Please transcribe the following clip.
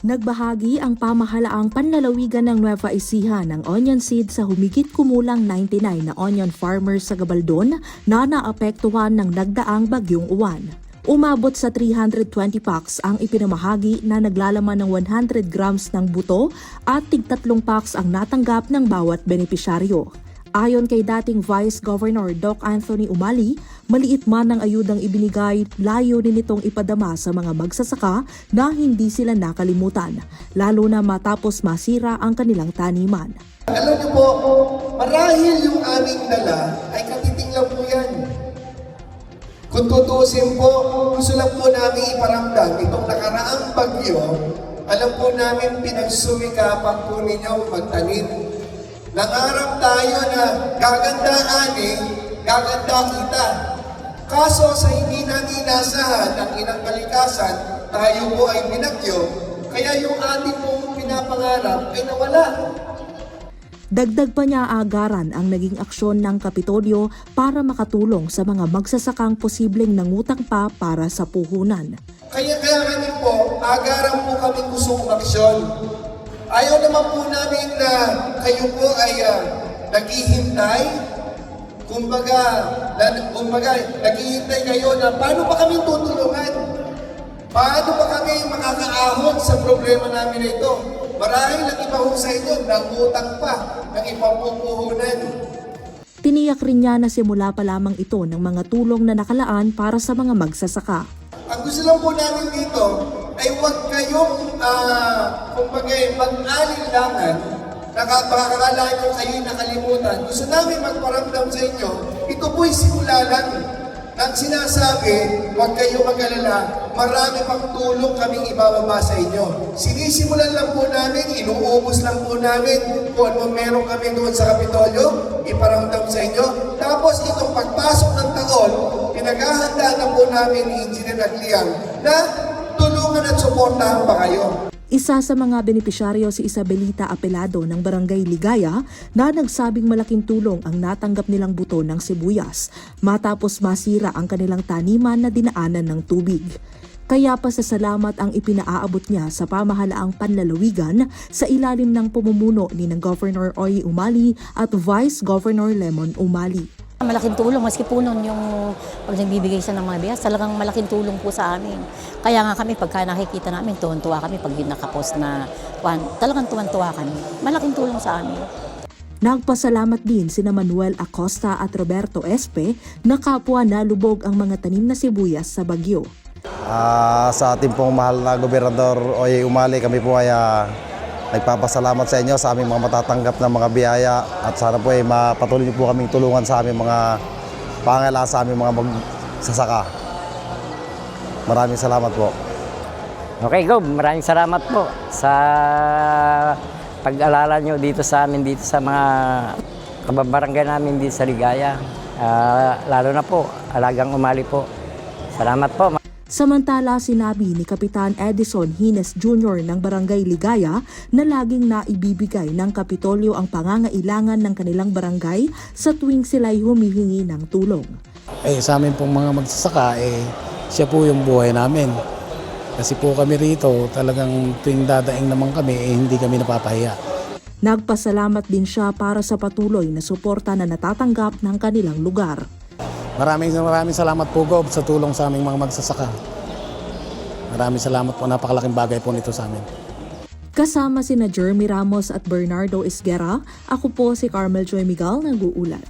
Nagbahagi ang pamahalaang panlalawigan ng Nueva Ecija ng onion seed sa humigit kumulang 99 na onion farmers sa Gabaldon na naapektuhan ng nagdaang bagyong uwan. Umabot sa 320 packs ang ipinamahagi na naglalaman ng 100 grams ng buto at tig-3 packs ang natanggap ng bawat benepisyaryo. Ayon kay dating Vice Governor Doc Anthony Umali, maliit man ang ayudang ibinigay, layo din itong ipadama sa mga magsasaka na hindi sila nakalimutan, lalo na matapos masira ang kanilang taniman. Alam niyo po, marahil yung aming dala ay katiting lang po yan. Kung tutusin po, gusto lang po namin iparamdam itong nakaraang bagyo, alam po namin pinagsumikapan po ninyo magtanim. Nangarap tayo na gaganda ani, gaganda kita. Kaso sa hindi natin inasahan ng inang kalikasan, tayo po ay binagyo, kaya yung ating pong pinapangarap ay nawala. Dagdag pa niya agaran ang naging aksyon ng Kapitolyo para makatulong sa mga magsasakang posibleng nangutang pa para sa puhunan. Kaya kami po, agaran po kami gustong aksyon. Ayaw naman po namin na kayo po ay naghihintay. Kumbaga, naghihintay kayo na paano ba kami tutulungan? Paano ba kami makakaahon sa problema namin na ito? Marahil ang iba ho sa inyo, nangutang pa ng ipampupuhunan. Tiniyak rin niya na simula pa lamang ito ng mga tulong na nakalaan para sa mga magsasaka. Ang gusto lang po namin dito ay huwag kayong mag-alinlangan, nakakakalain nyo kayo'y nakalimutan. Gusto namin magparamdam sa inyo, ito po'y simula lang. Ang sinasabi, huwag kayong mag-alala, marami pang tulong kaming ibababa sa inyo. Sinisimulan lang po namin, inuubos lang po namin kung ano meron kami doon sa Kapitolyo, iparamdam sa inyo. Tapos itong pagpasok ng taon, pinaghahanda na po namin ni Engineer Agliang na tulungan at suportahan pa kayo. Isa sa mga benepisyaryo si Isabelita Apelado ng Barangay Ligaya na nagsabing malaking tulong ang natanggap nilang buto ng sibuyas matapos masira ang kanilang taniman na dinaanan ng tubig. Kaya pasasalamat ang ipinaaabot niya sa pamahalaang panlalawigan sa ilalim ng pamumuno ni ng Governor Oy Umali at Vice Governor Lemon Umali. Malaking tulong, maski po nun yung pag nagbibigay siya ng mga biyas, talagang malaking tulong po sa amin. Kaya nga kami, pagka nakikita namin, tuwan-tuwa kami pag nakapost na talagang tuwan-tuwa kami. Malaking tulong sa amin. Nagpasalamat din sina Manuel Acosta at Roberto Espe na kapwa nalubog ang mga tanim na sibuyas sa bagyo. Sa ating pong mahal na Gobernador Oy Umali, kami po ay nagpapasalamat sa inyo sa aming mga matatanggap na mga biyaya at sana po ay mapatuloy niyo po kaming tulungan sa aming mga pangailangan sa aming mga magsasaka. Maraming salamat po. Okay, Gob, maraming salamat po sa pag-alala nyo dito sa amin, dito sa mga kababarangay namin dito sa Ligaya. Lalo na po, Alagang Umali po. Salamat po. Samantala, sinabi ni Kapitan Edison Hines Jr. ng Barangay Ligaya na laging naibibigay ng Kapitolyo ang pangangailangan ng kanilang barangay sa tuwing sila'y humihingi ng tulong. Sa amin pong mga magsasaka, siya po yung buhay namin. Kasi po kami rito, talagang tuwing dadaing naman kami, hindi kami napapahiya. Nagpasalamat din siya para sa patuloy na suporta na natatanggap ng kanilang lugar. Maraming salamat po, Gob, sa tulong sa aming mga magsasaka. Maraming salamat po, napakalaking bagay po nito sa amin. Kasama sina Jeremy Ramos at Bernardo Esguera, ako po si Carmel Joy Miguel nag-uulat.